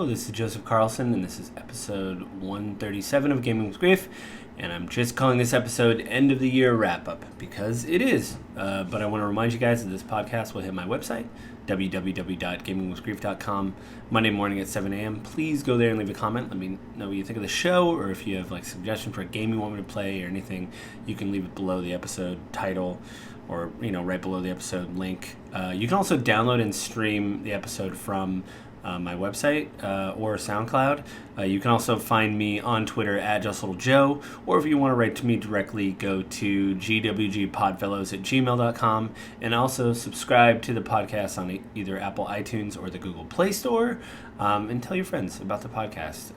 Hello, this is Joseph Carlson, and this is episode 137 of Gaming with Grief. And I'm just calling this episode End of the Year Wrap Up because it is. But I want to remind you guys that this podcast will hit my website, www.gamingwithgrief.com, Monday morning at 7 a.m. Please go there and leave a comment. Let me know what you think of the show, or if you have like suggestion for a game you want me to play or anything, you can leave it below the episode title or right below the episode link. You can also download and stream the episode from my website or SoundCloud. You can also find me on Twitter at JustLittleJoe, or if you want to write to me directly, go to gwgpodfellows@gmail.com, and also subscribe to the podcast on either Apple iTunes or the Google Play Store, and tell your friends about the podcast.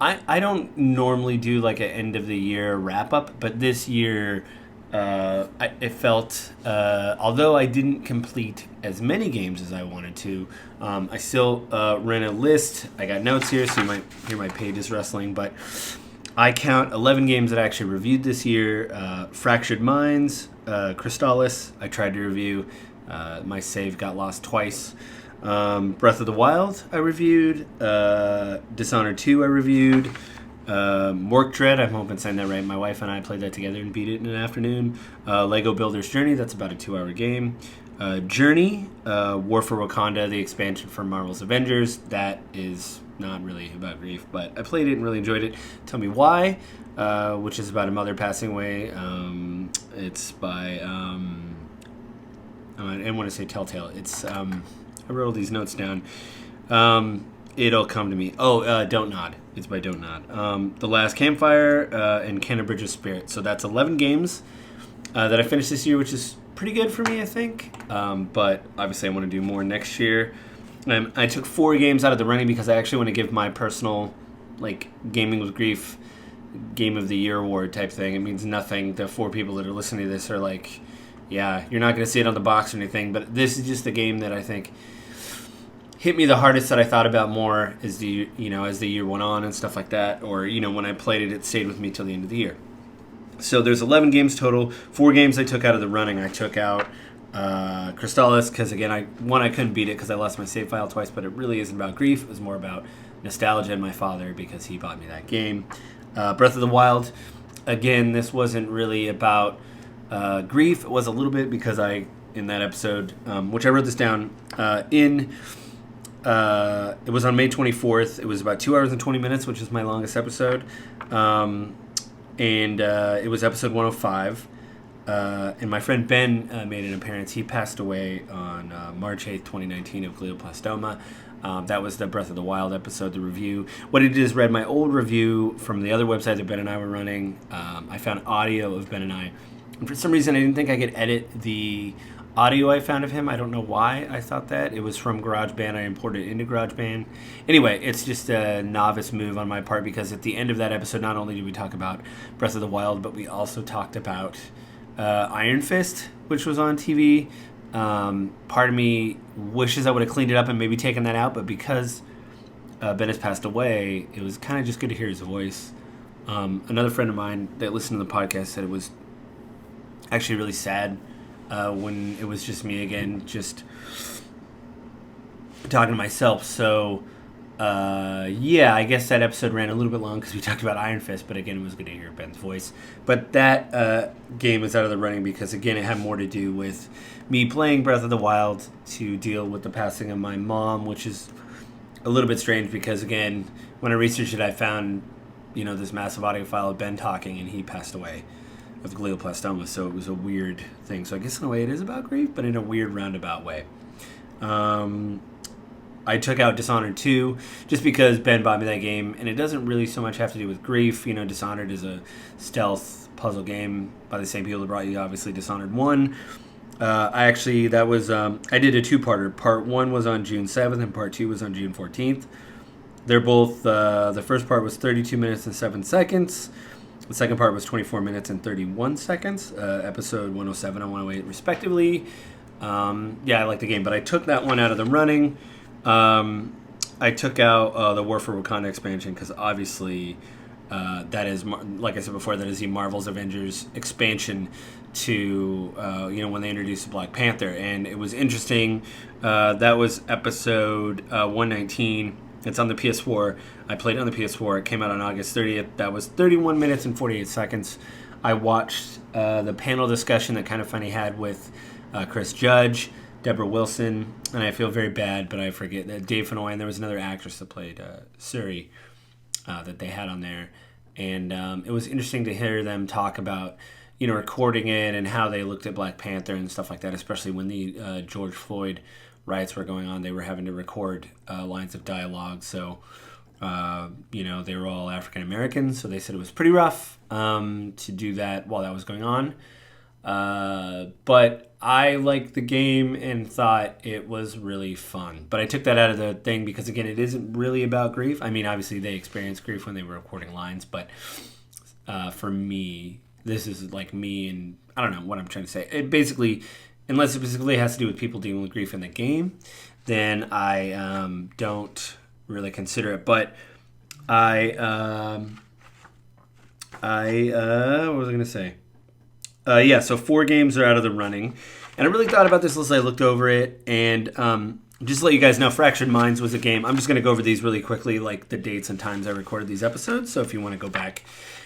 I don't normally do like an end of the year wrap up, but this year it felt, although I didn't complete as many games as I wanted to, I still ran a list. I got notes here, so you might hear my pages rustling, but I count 11 games that I actually reviewed this year. Fractured Minds, Crystalis, I tried to review. My save got lost twice. Breath of the Wild, I reviewed. Dishonored 2, I reviewed. Mork Dread, I'm hoping I'm saying that right. My wife and I played that together and beat it in an afternoon. Lego Builder's Journey, that's about a 2-hour game. Journey, War for Wakanda, the expansion for Marvel's Avengers. That is not really about grief, but I played it and really enjoyed it. Tell Me Why, which is about a mother passing away. It's by, I didn't want to say Telltale. It's, I wrote all these notes down. It'll come to me. Don't Nod. It's by Don't Nod. The Last Campfire and Cannon Bridge of Spirit. So that's 11 games that I finished this year, which is pretty good for me, I think. But obviously I want to do more next year. I took 4 games out of the running because I actually want to give my personal, Gaming with Grief Game of the Year award type thing. It means nothing. The 4 people that are listening to this are like, yeah, you're not going to see it on the box or anything. But this is just a game that I think hit me the hardest, that I thought about more as the year went on and stuff like that, or when I played it, it stayed with me till the end of the year. So there's 11 games total. 4 games I took out of the running. I took out Crystalis because again, I couldn't beat it because I lost my save file twice, but it really isn't about grief. It was more about nostalgia and my father because he bought me that game. Breath of the Wild. Again, this wasn't really about grief. It was a little bit because in that episode, which I wrote this down it was on May 24th. It was about 2 hours and 20 minutes, which is my longest episode. And it was episode 105. And my friend Ben made an appearance. He passed away on March 8th, 2019 of glioblastoma. That was the Breath of the Wild episode, the review. What I did is read my old review from the other website that Ben and I were running. I found audio of Ben and I. And for some reason, I didn't think I could edit the audio I found of him. I don't know why I thought that. It was from GarageBand. I imported it into GarageBand. Anyway, it's just a novice move on my part because at the end of that episode, not only did we talk about Breath of the Wild, but we also talked about Iron Fist, which was on TV. Part of me wishes I would have cleaned it up and maybe taken that out, but because Ben has passed away, it was kind of just good to hear his voice. Another friend of mine that listened to the podcast said it was actually really sad when it was just me again, just talking to myself. So, I guess that episode ran a little bit long because we talked about Iron Fist, but again, it was good to hear Ben's voice. But that game is out of the running because, again, it had more to do with me playing Breath of the Wild to deal with the passing of my mom, which is a little bit strange because, again, when I researched it, I found, this massive audio file of Ben talking, and he passed away of glioblastoma, so it was a weird thing. So I guess in a way it is about grief, but in a weird roundabout way. I took out Dishonored 2 just because Ben bought me that game, and it doesn't really so much have to do with grief. Dishonored is a stealth puzzle game by the same people that brought you, obviously, Dishonored 1. I did a 2-parter. Part 1 was on June 7th, and Part 2 was on June 14th. They're both, the first part was 32 minutes and 7 seconds. The second part was 24 minutes and 31 seconds. Episode 107 and 108, respectively. I like the game, but I took that one out of the running. I took out the War for Wakanda expansion because obviously that is, like I said before, that is the Marvel's Avengers expansion to, when they introduced Black Panther. And it was interesting. That was episode 119. It's on the PS4. I played it on the PS4. It came out on August 30th. That was 31 minutes and 48 seconds. I watched the panel discussion that Kind of Funny had with Chris Judge, Deborah Wilson, and I feel very bad, but I forget that Dave Fennoy, and there was another actress that played Suri that they had on there. And it was interesting to hear them talk about, recording it and how they looked at Black Panther and stuff like that, especially when the George Floyd riots were going on. They were having to record lines of dialogue. So, they were all African Americans, so they said it was pretty rough to do that while that was going on. But I liked the game and thought it was really fun. But I took that out of the thing because, again, it isn't really about grief. I mean, obviously they experienced grief when they were recording lines, but for me, this is like me, and I don't know what I'm trying to say. It basically, unless it specifically has to do with people dealing with grief in the game, then I don't really consider it. But what was I going to say? So 4 games are out of the running. And I really thought about this as I looked over it. And just to let you guys know, Fractured Minds was a game. I'm just going to go over these really quickly, like the dates and times I recorded these episodes. So if you want to go back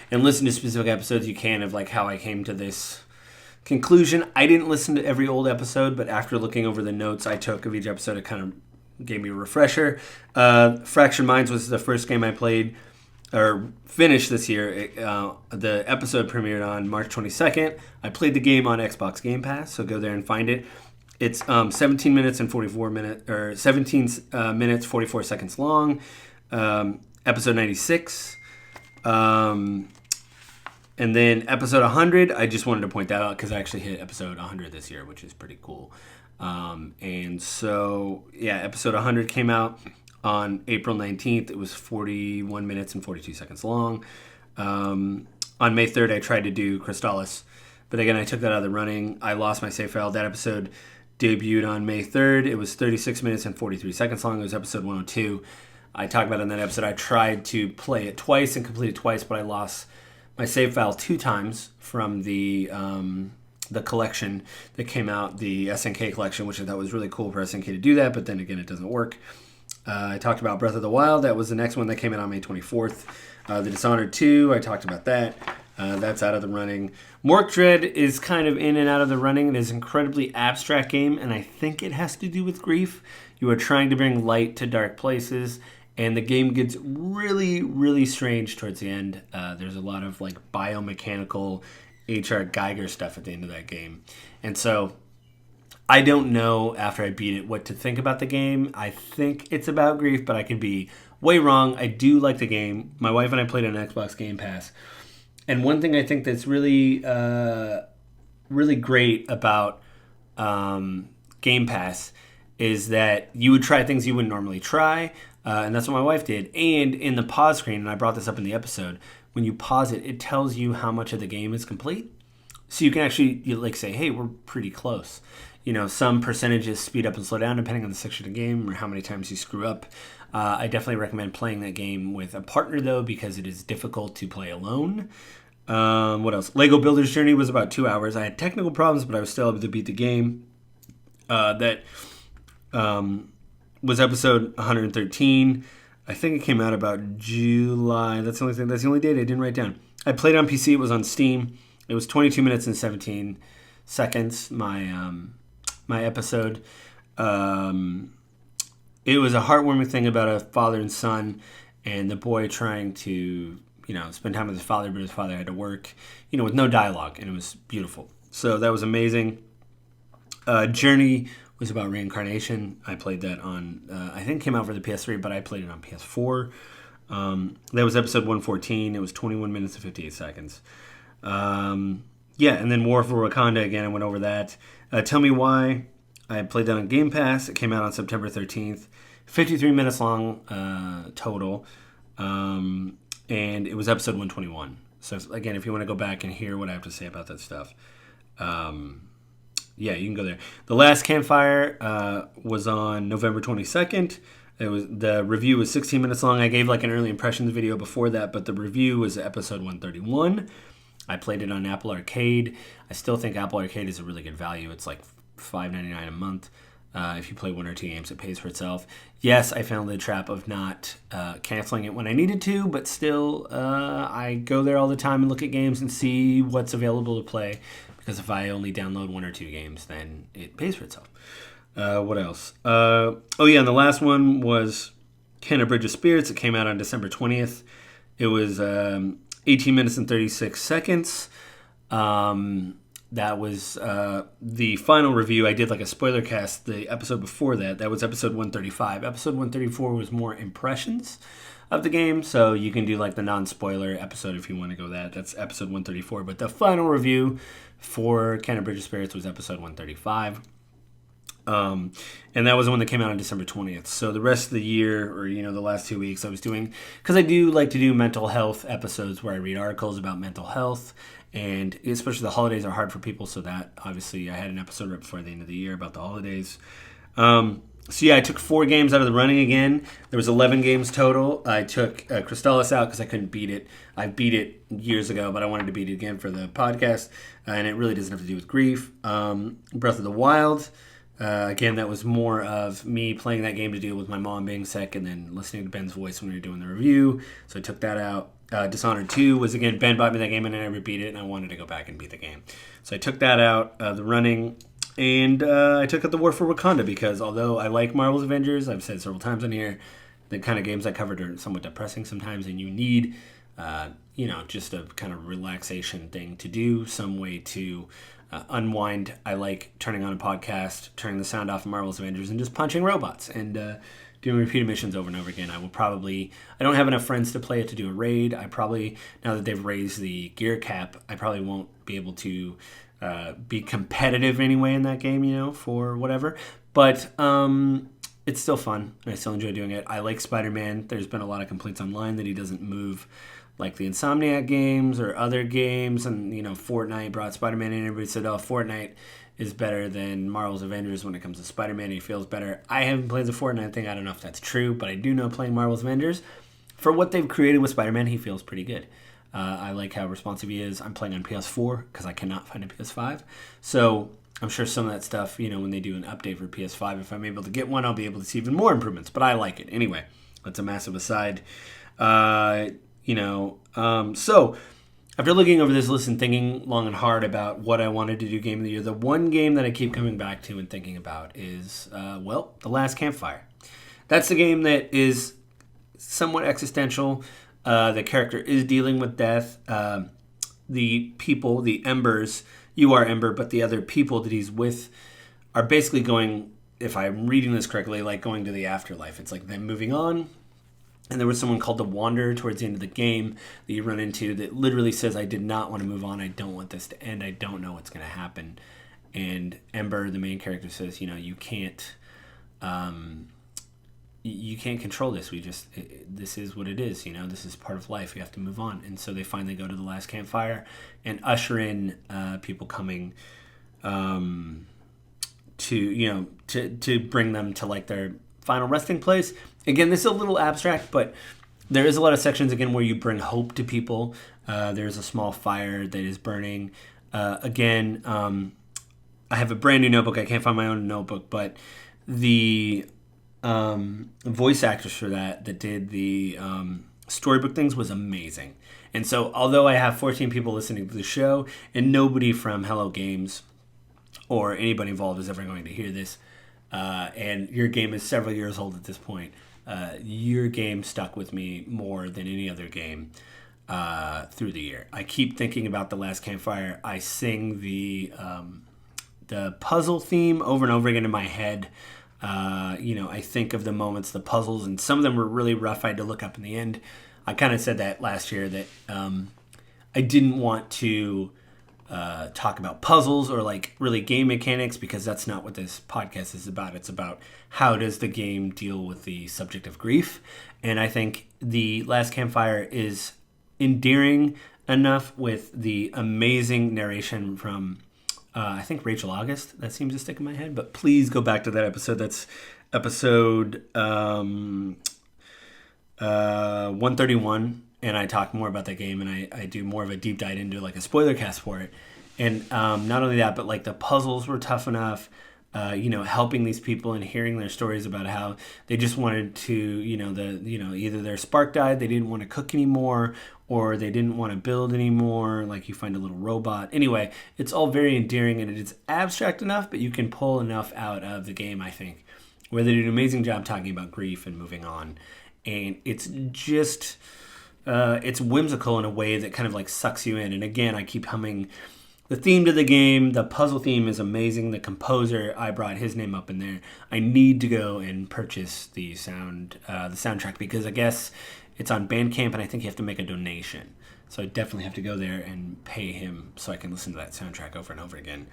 and listen to specific episodes, you can, of like how I came to this conclusion. I didn't listen to every old episode, but after looking over the notes I took of each episode, it kind of gave me a refresher. Fractured Minds was the first game I played or finished this year. The episode premiered on March 22nd. I played the game on Xbox Game Pass, so go there and find it. It's 17 minutes 44 seconds long. Episode 96. And then episode 100, I just wanted to point that out because I actually hit episode 100 this year, which is pretty cool. And so, episode 100 came out on April 19th. It was 41 minutes and 42 seconds long. On May 3rd, I tried to do Crystalis, but again, I took that out of the running. I lost my save file. That episode debuted on May 3rd. It was 36 minutes and 43 seconds long. It was episode 102. I talked about it in that episode. I tried to play it twice and complete it twice, but I lost my save file 2 times from the collection that came out, the SNK collection, which I thought was really cool for SNK to do that, but then again, it doesn't work. I talked about Breath of the Wild. That was the next one that came out on May 24th. The Dishonored 2, I talked about that. That's out of the running. Mork Dread is kind of in and out of the running. It is an incredibly abstract game, and I think it has to do with grief. You are trying to bring light to dark places, and the game gets really, really strange towards the end. There's a lot of like biomechanical H.R. Geiger stuff at the end of that game. And so I don't know after I beat it what to think about the game. I think it's about grief, but I could be way wrong. I do like the game. My wife and I played it on Xbox Game Pass. And one thing I think that's really, really great about Game Pass is that you would try things you wouldn't normally try. And that's what my wife did. And in the pause screen, and I brought this up in the episode, when you pause it, it tells you how much of the game is complete. So you can actually say, hey, we're pretty close. Some percentages speed up and slow down depending on the section of the game or how many times you screw up. I definitely recommend playing that game with a partner, though, because it is difficult to play alone. What else? Lego Builder's Journey was about 2 hours. I had technical problems, but I was still able to beat the game. That was episode 113. I think it came out about July. That's the only date I didn't write down. I played on PC. It was on Steam. It was 22 minutes and 17 seconds. My episode. It was a heartwarming thing about a father and son, and the boy trying to spend time with his father, but his father had to work, with no dialogue, and it was beautiful. So that was amazing. Journey was about reincarnation. I played that on, I think it came out for the PS3, but I played it on PS4. That was episode 114. It was 21 minutes and 58 seconds. And then War for Wakanda, again, I went over that. Tell Me Why. I played that on Game Pass. It came out on September 13th. 53 minutes long total. And it was episode 121. So, again, if you want to go back and hear what I have to say about that stuff, you can go there. The Last Campfire was on November 22nd. The review was 16 minutes long. I gave an early impressions video before that, but the review was episode 131. I played it on Apple Arcade. I still think Apple Arcade is a really good value. It's like $5.99 a month. If you play 1 or 2 games, it pays for itself. Yes, I fell into the trap of not canceling it when I needed to, but still, I go there all the time and look at games and see what's available to play. Because if I only download 1 or 2 games, then it pays for itself. What else? And the last one was Kenna Bridge of Spirits. It came out on December 20th. It was 18 minutes and 36 seconds. That was the final review. I did like a spoiler cast the episode before that. That was episode 135. Episode 134 was more impressions of the game, so you can do like the non-spoiler episode if you want to go that. That's episode 134. But the final review for Kenna Bridge of Spirits was episode 135. And that was the one that came out on December 20th. So the rest of the year, or the last 2 weeks, I was doing, because I do like to do mental health episodes where I read articles about mental health, and especially the holidays are hard for people. So that obviously I had an episode right before the end of the year about the holidays. I took 4 games out of the running again. There was 11 games total. I took Crystalis out because I couldn't beat it. I beat it years ago, but I wanted to beat it again for the podcast, and it really doesn't have to do with grief. Breath of the Wild. Again, that was more of me playing that game to deal with my mom being sick and then listening to Ben's voice when we were doing the review. So I took that out. Dishonored 2 was, again, Ben bought me that game and I never beat it, and I wanted to go back and beat the game. So I took that out, the running, and I took out the War for Wakanda because although I like Marvel's Avengers, I've said several times on here, the kind of games I covered are somewhat depressing sometimes, and you need, just a kind of relaxation thing to do, some way to unwind. I like turning on a podcast, turning the sound off of Marvel's Avengers, and just punching robots and doing repeated missions over and over again. I don't have enough friends to play it to do a raid. I probably, now that they've raised the gear cap, I probably won't be able to be competitive anyway in that game, for whatever. But it's still fun, and I still enjoy doing it. I like Spider-Man. There's been a lot of complaints online that he doesn't move like the Insomniac games or other games, and Fortnite brought Spider-Man in. Everybody said, Fortnite is better than Marvel's Avengers when it comes to Spider-Man. He feels better. I haven't played the Fortnite thing. I don't know if that's true, but I do know playing Marvel's Avengers, for what they've created with Spider-Man, he feels pretty good. I like how responsive he is. I'm playing on PS4 because I cannot find a PS5. So I'm sure some of that stuff, when they do an update for PS5, if I'm able to get one, I'll be able to see even more improvements. But I like it. Anyway, that's a massive aside. So after looking over this list and thinking long and hard about what I wanted to do game of the year, the one game that I keep coming back to and thinking about is, The Last Campfire. That's the game that is somewhat existential. The character is dealing with death. The people, the Embers, you are Ember, but the other people that he's with are basically going, if I'm reading this correctly, like going to the afterlife. It's like them moving on. And there was someone called the Wanderer towards the end of the game that you run into that literally says, I did not want to move on. I don't want this to end. I don't know what's going to happen. And Ember, the main character, says, you can't control this. This is what it is. This is part of life. You have to move on. And so they finally go to the last campfire and usher in people coming to bring them to like their final resting place. Again, this is a little abstract, but there is a lot of sections, again, where you bring hope to people. There's a small fire that is burning. I have a brand new notebook. I can't find my own notebook, but the voice actress for that did the storybook things was amazing. And so although I have 14 people listening to the show and nobody from Hello Games or anybody involved is ever going to hear this, and your game is several years old at this point, your game stuck with me more than any other game through the year. I keep thinking about The Last Campfire. I sing the puzzle theme over and over again in my head. I think of the moments, the puzzles, and some of them were really rough. I had to look up in the end. I kind of said that last year that I didn't want to talk about puzzles or like really game mechanics because that's not what this podcast is about. It's about how does the game deal with the subject of grief. And I think The Last Campfire is endearing enough with the amazing narration from I think Rachel August. That seems to stick in my head. But please go back to that episode. That's episode 131. And I talk more about that game, and I do more of a deep dive into like a spoiler cast for it. And not only that, but like the puzzles were tough enough. helping these people and hearing their stories about how they just wanted to, either their spark died, they didn't want to cook anymore, or they didn't want to build anymore. Like you find a little robot. Anyway, it's all very endearing, and it's abstract enough, but you can pull enough out of the game, I think, where they do an amazing job talking about grief and moving on. And it's just, it's whimsical in a way that kind of like sucks you in. And again, I keep humming the theme to the game. The puzzle theme is amazing. The composer, I brought his name up in there. I need to go and purchase the soundtrack, because I guess it's on Bandcamp, and I think you have to make a donation. So I definitely have to go there and pay him so I can listen to that soundtrack over and over again.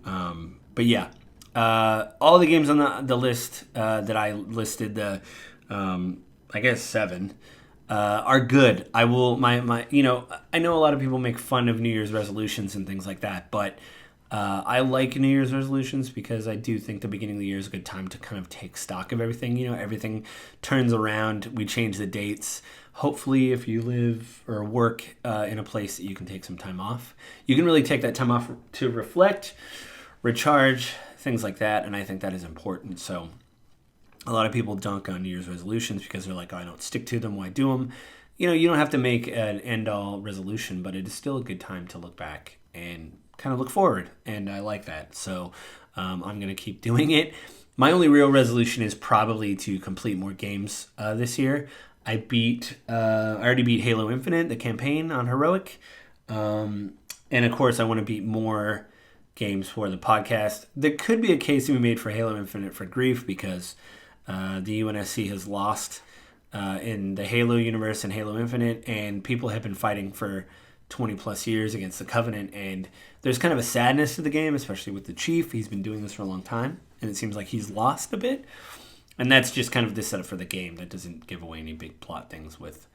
But yeah, all the games on the list that I listed, I guess 7. Are good. I will I know a lot of people make fun of New Year's resolutions and things like that, but I like New Year's resolutions because I do think the beginning of the year is a good time to kind of take stock of everything. Everything turns around. We change the dates. Hopefully, if you live or work in a place that you can take some time off, you can really take that time off to reflect, recharge, things like that, and I think that is important. So a lot of people dunk on New Year's resolutions because they're like, oh, I don't stick to them. Why do them? You don't have to make an end-all resolution, but it is still a good time to look back and kind of look forward. And I like that. So I'm going to keep doing it. My only real resolution is probably to complete more games this year. I already beat Halo Infinite, the campaign on Heroic. And of course, I want to beat more games for the podcast. There could be a case to be made for Halo Infinite for grief, because the UNSC has lost in the Halo universe and Halo Infinite, and people have been fighting for 20 plus years against the Covenant, and there's kind of a sadness to the game, especially with the Chief. He's been doing this for a long time, and it seems like he's lost a bit, and that's just kind of the setup for the game. That doesn't give away any big plot things with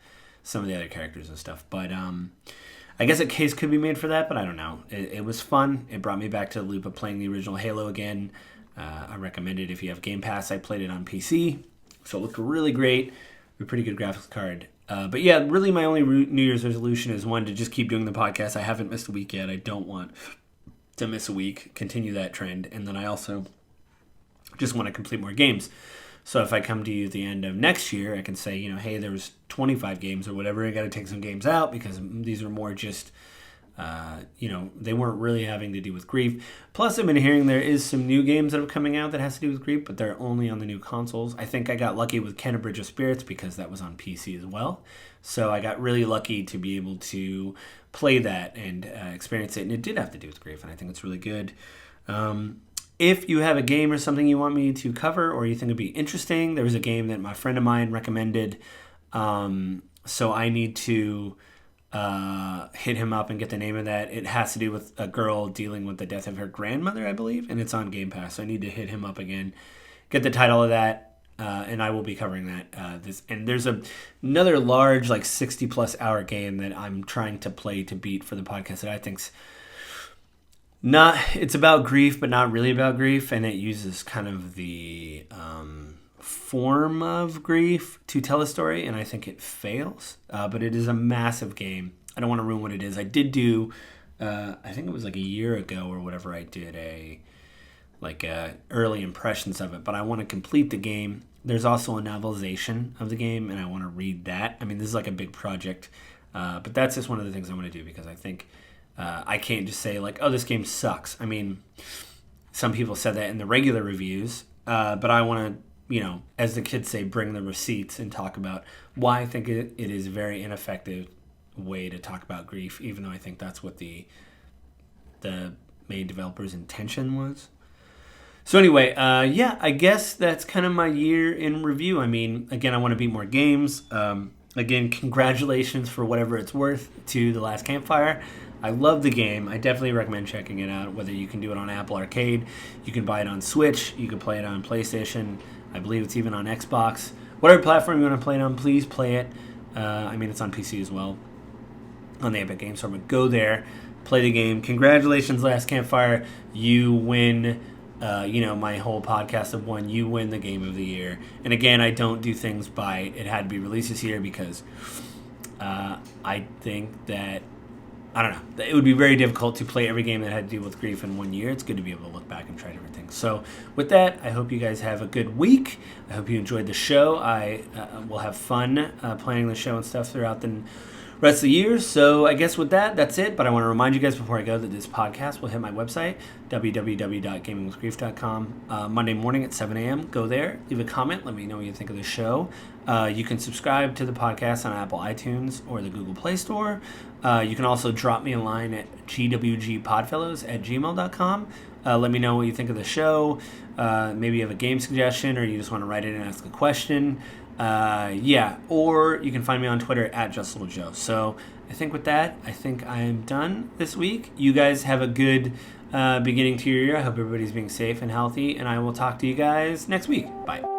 some of the other characters and stuff, but I guess a case could be made for that, but I don't know. It was fun. It brought me back to the loop of playing the original Halo again. I recommend it if you have Game Pass. I played it on PC, so it looked really great. A pretty good graphics card. But yeah, really my only New Year's resolution is one, to just keep doing the podcast. I haven't missed a week yet. I don't want to miss a week, continue that trend. And then I also just want to complete more games. So if I come to you at the end of next year, I can say, hey, there was 25 games or whatever. I got to take some games out because these are more just... they weren't really having to do with grief. Plus, I've been hearing there is some new games that are coming out that has to do with grief, but they're only on the new consoles. I think I got lucky with Kenna Bridge of Spirits because that was on PC as well. So I got really lucky to be able to play that and experience it, and it did have to do with grief, and I think it's really good. If you have a game or something you want me to cover or you think would be interesting, there was a game that my friend of mine recommended, so I need to... hit him up and get the name of that. It has to do with a girl dealing with the death of her grandmother, I believe, and it's on Game Pass. So I need to hit him up again, get the title of that, and I will be covering that. And there's another large, 60 plus hour game that I'm trying to play to beat for the podcast that I think's it's about grief, but not really about grief, and it uses kind of the form of grief to tell a story, and I think it fails, but it is a massive game. I don't want to ruin what it is. I did do I think it was a year ago or whatever, I did a early impressions of it, but I want to complete the game. There's also a novelization of the game, and I want to read that. I mean, this is a big project, but that's just one of the things I want to do, because I think I can't just say oh, this game sucks. I mean, some people said that in the regular reviews, but I want to, as the kids say, bring the receipts and talk about why I think it is a very ineffective way to talk about grief, even though I think that's what the main developer's intention was. So anyway, I guess that's kind of my year in review. I mean, again, I want to beat more games. Again, congratulations for whatever it's worth to The Last Campfire. I love the game. I definitely recommend checking it out, whether you can do it on Apple Arcade, you can buy it on Switch, you can play it on PlayStation. I believe it's even on Xbox. Whatever platform you want to play it on, please play it. It's on PC as well, on the Epic Games Store. But go there, play the game. Congratulations, Last Campfire. You win, my whole podcast of one. You win the Game of the Year. And again, I don't do things by it had to be released this year, because I think that I don't know. It would be very difficult to play every game that had to deal with grief in 1 year. It's good to be able to look back and try different things. So with that, I hope you guys have a good week. I hope you enjoyed the show. I will have fun planning the show and stuff throughout the rest of the year. So I guess with that, that's it. But I want to remind you guys before I go that this podcast will hit my website, www.gamingwithgrief.com, Monday morning at 7 a.m. Go there, leave a comment, let me know what you think of the show. You can subscribe to the podcast on Apple iTunes or the Google Play Store. You can also drop me a line at gwgpodfellows@gmail.com. Let me know what you think of the show. Maybe you have a game suggestion or you just want to write in and ask a question. Or you can find me on Twitter at JustLittleJoe. So I think with that, I think I am done this week. You guys have a good beginning to your year. I hope everybody's being safe and healthy, and I will talk to you guys next week. Bye.